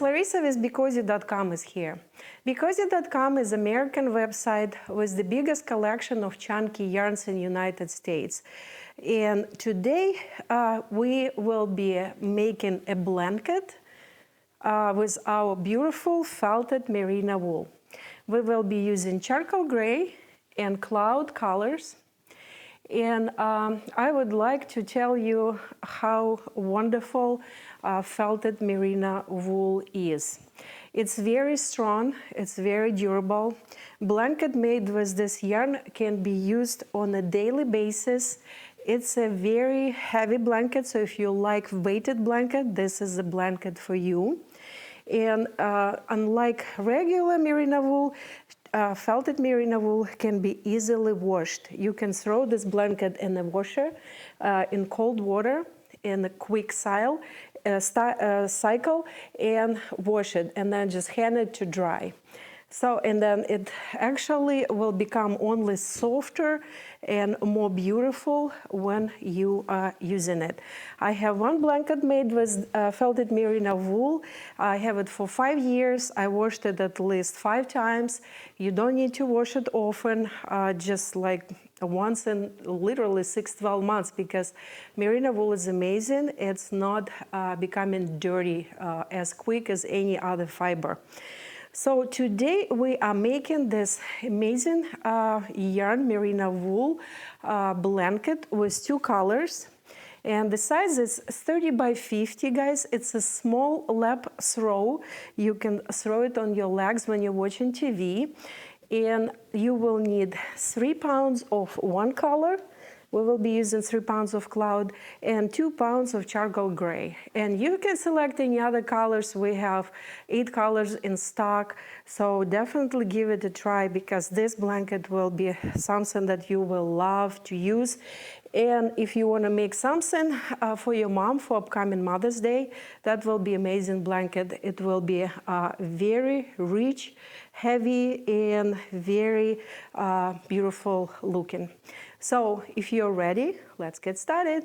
guys, Larissa with Becozi.com is here. Becozi.com is an American website with the biggest collection of chunky yarns in the United States. And today we will be making a blanket with our beautiful felted merino wool. We will be using charcoal gray and cloud colors. And I would like to tell you how wonderful felted merino wool is. It's very strong, it's very durable. Blanket made with this yarn can be used on a daily basis. It's a very heavy blanket, so if you like weighted blanket, this is a blanket for you. And unlike regular merino wool, felted merino wool can be easily washed. You can throw this blanket in the washer in cold water in a quick cycle and wash it, and then just hang it to dry. So, and then it actually will become only softer and more beautiful when you are using it. I have one blanket made with felted merino wool. I have it for 5 years. I washed it at least 5 times. You don't need to wash it often, just like once in literally 6-12 months, because merino wool is amazing. It's not becoming dirty as quick as any other fiber. So today we are making this amazing yarn merino wool blanket with 2 colors. And the size is 30 by 50, guys. It's a small lap throw. You can throw it on your legs when you're watching TV. And you will need 3 pounds of one color. We will be using 3 pounds of cloud and 2 pounds of charcoal gray. And you can select any other colors. We have 8 colors in stock. So definitely give it a try, because this blanket will be something that you will love to use. And if you want to make something for your mom for upcoming Mother's Day, that will be amazing blanket. It will be very rich, heavy, and very beautiful looking. So if you're ready, let's get started.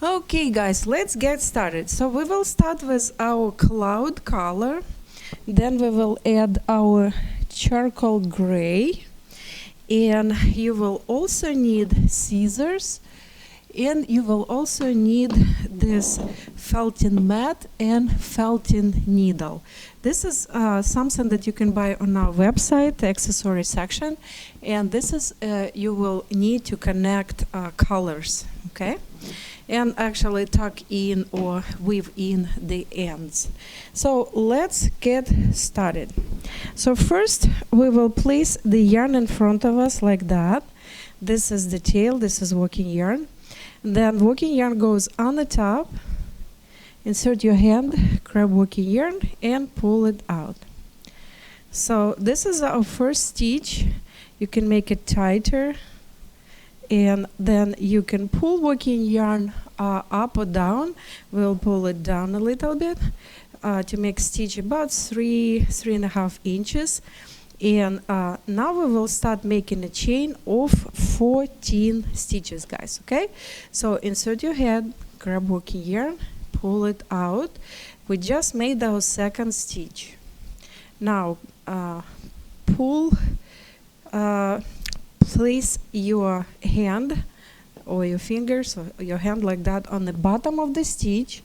Okay, guys, let's get started. So we will start with our cloud color. Then we will add our charcoal gray. And you will also need scissors. And you will also need this felting mat and felting needle. This is something that you can buy on our website, the accessory section. And this is, you will need to connect colors, okay? And actually tuck in or weave in the ends. So let's get started. So first we will place the yarn in front of us like that. This is the tail, this is working yarn. Then working yarn goes on the top. Insert your hand, grab working yarn, and pull it out. So this is our first stitch. You can make it tighter, and then you can pull working yarn up or down. We'll pull it down a little bit to make stitch about 3.5 inches. And now we will start making a chain of 14 stitches, guys, okay? So insert your head, grab working yarn, pull it out. We just made our second stitch. Now place your hand or your fingers or your hand like that on the bottom of the stitch,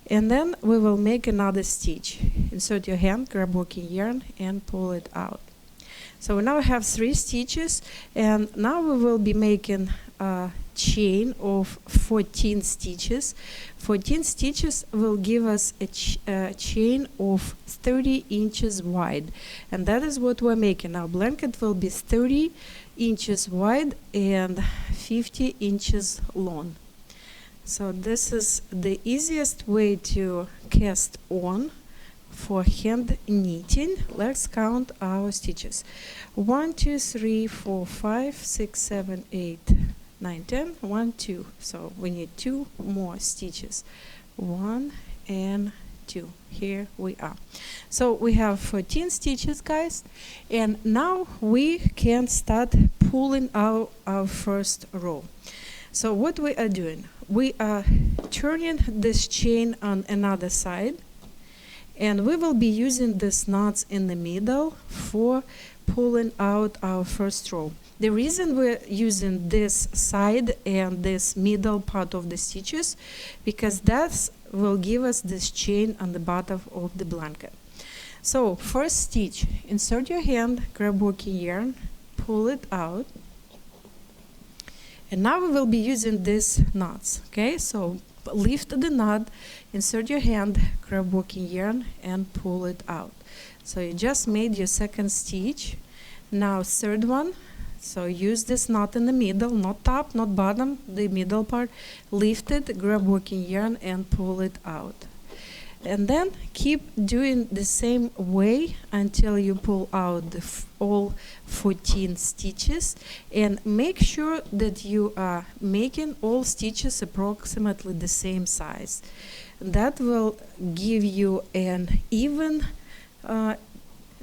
and then we will make another stitch. Insert your hand, grab working yarn, and pull it out. So we now have 3 stitches, and now we will be making a chain of 14 stitches. 14 stitches will give us a chain of 30 inches wide, and that is what we're making. Our blanket will be 30 inches wide and 50 inches long. So this is the easiest way to cast on for hand knitting. Let's count our stitches. 1, 2, 3, 4, 5, 6, 7, 8, 9, 10. 1, 2. So we need 2 more stitches. 1 and 2. Here we are. So we have 14 stitches, guys, and now we can start pulling out our first row. So what we are doing, we are turning this chain on another side, And we will be using these knots in the middle for pulling out our first row. The reason we're using this side and this middle part of the stitches, because that will give us this chain on the bottom of the blanket. So first stitch, insert your hand, grab working yarn, pull it out. And now we will be using these knots, okay? So lift the knot, insert your hand, grab working yarn, and pull it out. So you just made your second stitch. Now third one, so use this knot in the middle, not top, not bottom, the middle part. Lift it, grab working yarn, and pull it out. And then keep doing the same way until you pull out all 14 stitches, and make sure that you are making all stitches approximately the same size. That will give you an even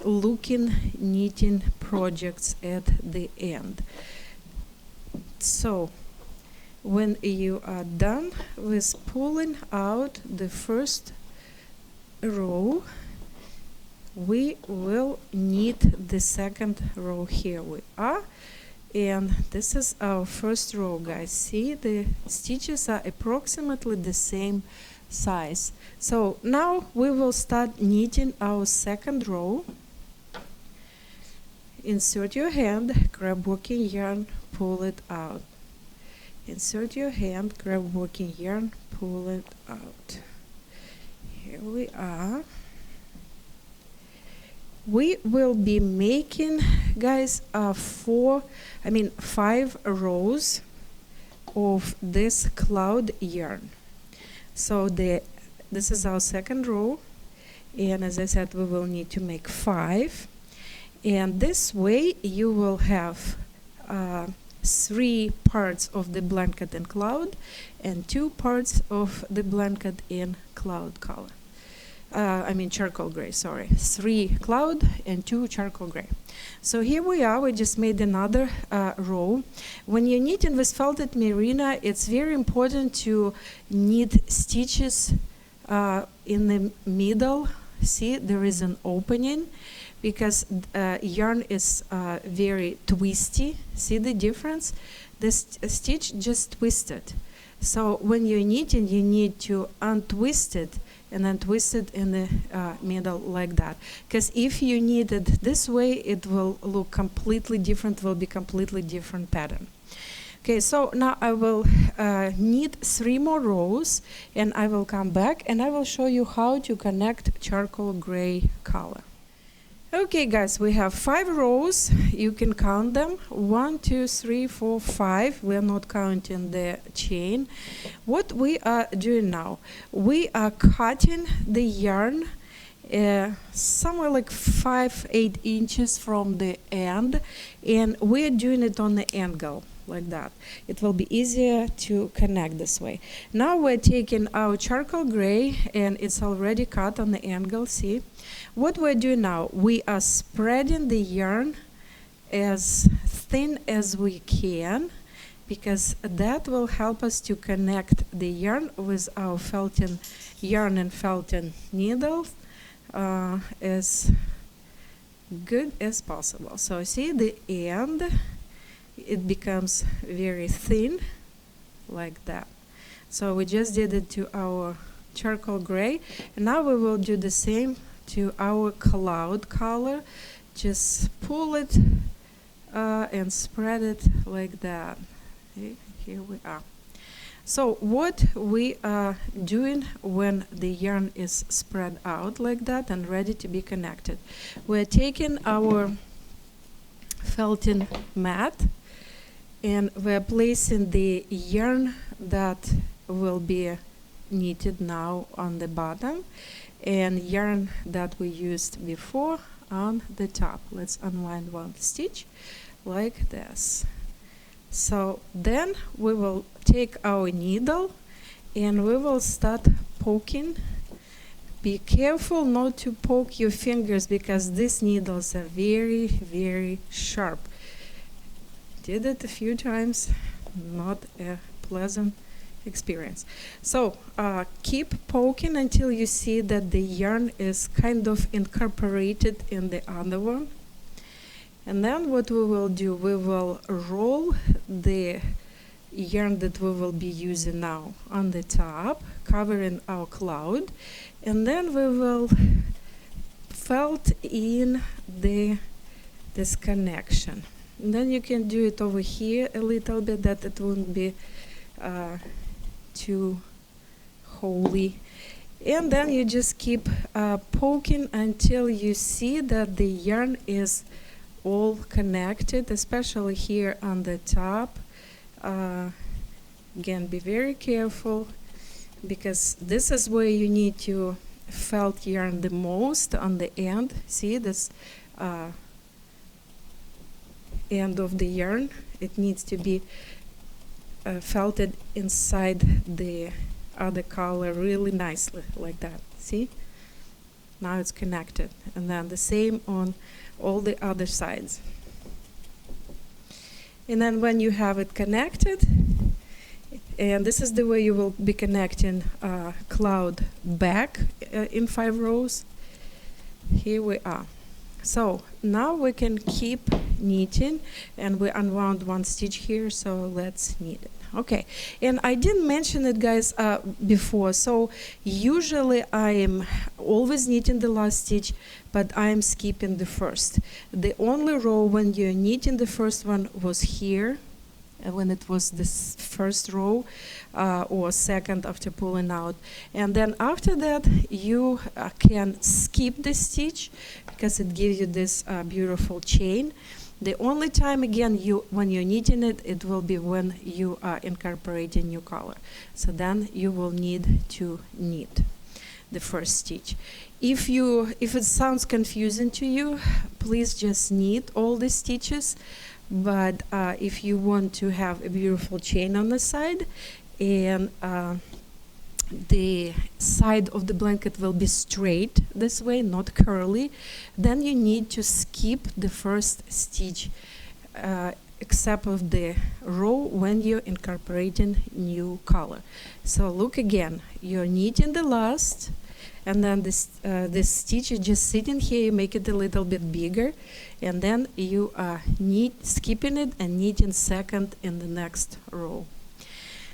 looking knitting projects at the end. So when you are done with pulling out the first row, we will knit the second row. Here we are, and this is our first row, guys. See, the stitches are approximately the same size. So now we will start knitting our second row. Insert your hand, grab working yarn, pull it out. Insert your hand, grab working yarn, pull it out. Here we are. We will be making, guys, 5 rows of this cloud yarn. So this is our second row, and as I said, we will need to make 5. And this way you will have 3 parts of the blanket in cloud and 2 parts of the blanket in cloud color. Charcoal gray, sorry. 3 cloud and 2 charcoal gray. So here we are, we just made another row. When you're knitting with felted merino, it's very important to knit stitches in the middle. See, there is an opening, because yarn is very twisty. See the difference? This stitch just twisted. So when you're knitting, you need to untwist it and then twist it in the middle like that. Because if you knit it this way, it will look completely different, will be completely different pattern. Okay, so now I will knit 3 more rows, and I will come back and I will show you how to connect charcoal gray color. Okay, guys, we have 5 rows. You can count them. 1, 2, 3, 4, 5. We are not counting the chain. What we are doing now, we are cutting the yarn somewhere like 5-8 inches from the end, and we are doing it on the angle like that. It will be easier to connect this way. Now we're taking our charcoal gray, and it's already cut on the angle. See what we're doing now? We are spreading the yarn as thin as we can, because that will help us to connect the yarn with our felting yarn and felting needles as good as possible. So see the end, it becomes very thin like that. So we just did it to our charcoal gray, and now we will do the same to our cloud color. Just pull it and spread it like that. Okay, here we are. So what we are doing when the yarn is spread out like that and ready to be connected, we're taking our felting mat, and we're placing the yarn that will be knitted now on the bottom, and yarn that we used before on the top. Let's unwind 1 stitch like this. So then we will take our needle and we will start poking. Be careful not to poke your fingers, because these needles are very, very sharp. Did it a few times, not a pleasant experience. So keep poking until you see that the yarn is kind of incorporated in the other one. And then what we will do, we will roll the yarn that we will be using now on the top, covering our cloud, and then we will felt in this connection. And then you can do it over here a little bit, that it won't be too holy. And then you just keep poking until you see that the yarn is all connected, especially here on the top. Again, be very careful, because this is where you need to felt yarn the most, on the end. See this end of the yarn, it needs to be felted inside the other color really nicely, like that. See, now it's connected. And then the same on all the other sides. And then when you have it connected, and this is the way you will be connecting cloud back in 5 rows. Here we are. So now we can keep knitting, and we unwound 1 stitch here, so let's knit it. Okay, and I didn't mention it, guys, before. So usually I am always knitting the last stitch, but I am skipping the first. The only row when you're knitting the first one was here, when it was this first row or second after pulling out. And then after that you can skip the stitch, because it gives you this beautiful chain. The only time, again, when you're knitting it, it will be when you are incorporating new color. So then you will need to knit the first stitch. If it sounds confusing to you, please just knit all the stitches. But if you want to have a beautiful chain on the side, and the side of the blanket will be straight this way, not curly, then you need to skip the first stitch, except of the row when you're incorporating new color. So look again, you're knitting the last, and then this stitch is just sitting here. You make it a little bit bigger, and then you are skipping it and knitting second in the next row.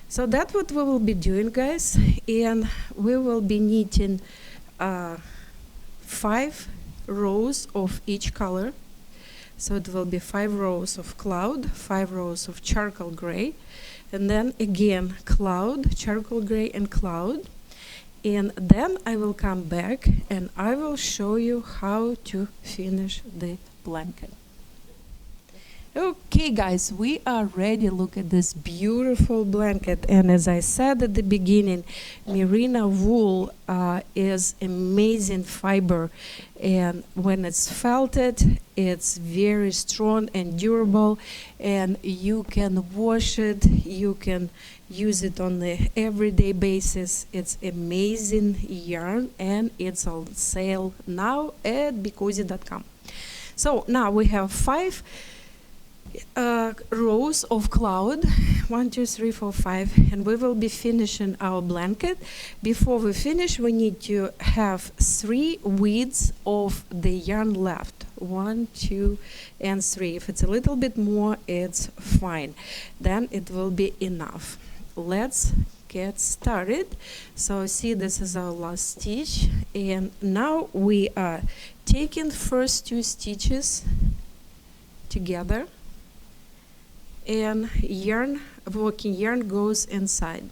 So that's what we will be doing, guys, and we will be knitting 5 rows of each color. So it will be 5 rows of cloud, 5 rows of charcoal gray, and then again cloud, charcoal gray, and cloud. And then I will come back and I will show you how to finish the blanket. Okay, guys, we are ready. Look at this beautiful blanket. And as I said at the beginning, Merino wool is amazing fiber. And when it's felted, it's very strong and durable. And you can wash it. You can use it on the everyday basis. It's amazing yarn, and it's on sale now at Becozi.com. So now we have 5 rows of cloud, 1, 2, 3, 4, 5, and we will be finishing our blanket. Before we finish, we need to have 3 widths of the yarn left, 1, 2, and 3. If it's a little bit more, it's fine, then it will be enough. Let's get started. So see, this is our last stitch, and now we are taking first 2 stitches together, and working yarn goes inside.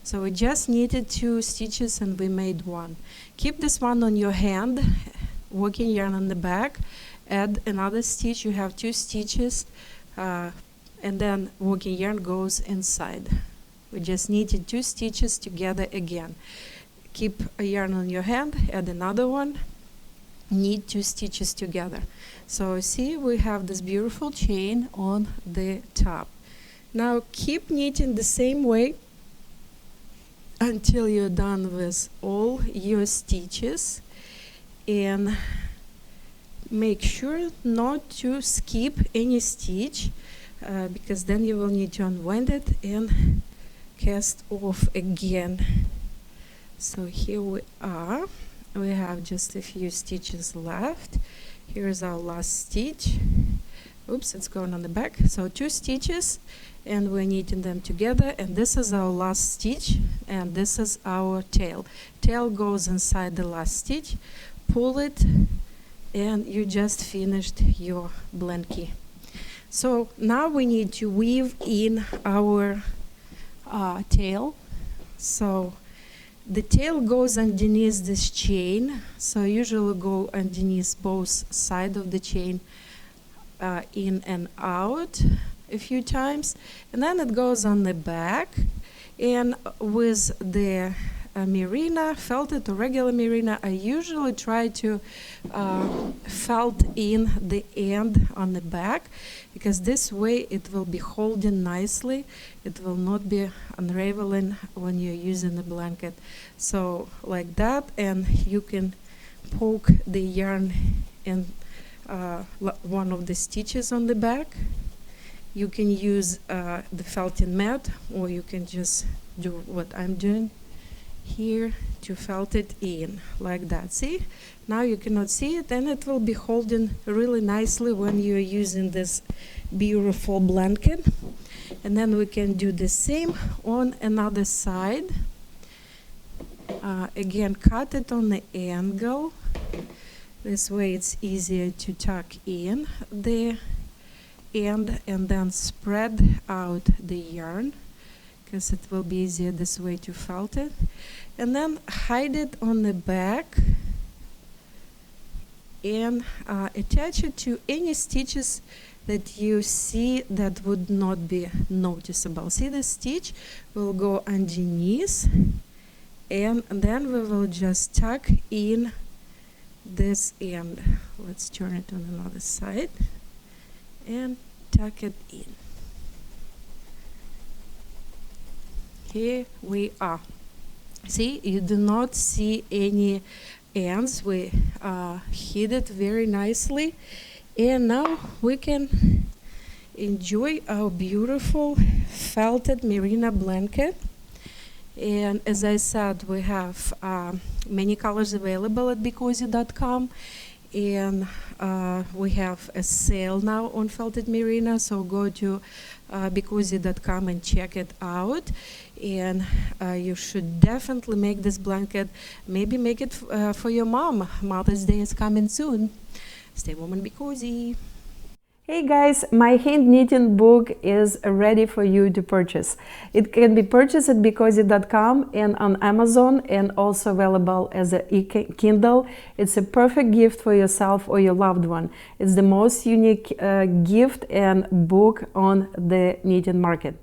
So we just knitted 2 stitches and we made 1. Keep this one on your hand, working yarn on the back, add another stitch, you have 2 stitches, and then working yarn goes inside. We just knitted 2 stitches together again. Keep a yarn on your hand, add another one, knit 2 stitches together. So see, we have this beautiful chain on the top. Now keep knitting the same way until you're done with all your stitches, and make sure not to skip any stitch, because then you will need to unwind it and cast off again. So here we are. We have just a few stitches left. Here's our last stitch. Oops, it's going on the back. So 2 stitches, and we're knitting them together, and this is our last stitch, and this is our tail. Tail goes inside the last stitch. Pull it, and you just finished your blankie. So now we need to weave in our tail. So the tail goes underneath this chain, so usually go underneath both sides of the chain, in and out a few times, and then it goes on the back. And with the merino, felted or regular merino, I usually try to felt in the end on the back, because this way it will be holding nicely. It will not be unraveling when you're using the blanket. So like that, and you can poke the yarn in one of the stitches on the back. You can use the felting mat, or you can just do what I'm doing here to felt it in like that. See, now you cannot see it, and it will be holding really nicely when you're using this beautiful blanket. And then we can do the same on another side. Again, cut it on the angle. This way it's easier to tuck in the end, and then spread out the yarn, because it will be easier this way to felt it. And then hide it on the back, and attach it to any stitches that you see that would not be noticeable. See, the stitch will go underneath, and then we will just tuck in this end. Let's turn it on another side and tuck it in. Here we are. See, you do not see any ends. We hid it very nicely, and now we can enjoy our beautiful felted merino blanket. And as I said, we have many colors available at Becozi.com, and we have a sale now on felted merino, so go to Becozi.com and check it out. And you should definitely make this blanket. Maybe make it for your mom. Mother's Day is coming soon. Stay warm and be cozy. Hey guys, my hand knitting book is ready for you to purchase. It can be purchased at Becozi.com and on Amazon, and also available as a Kindle. It's a perfect gift for yourself or your loved one. It's the most unique gift and book on the knitting market.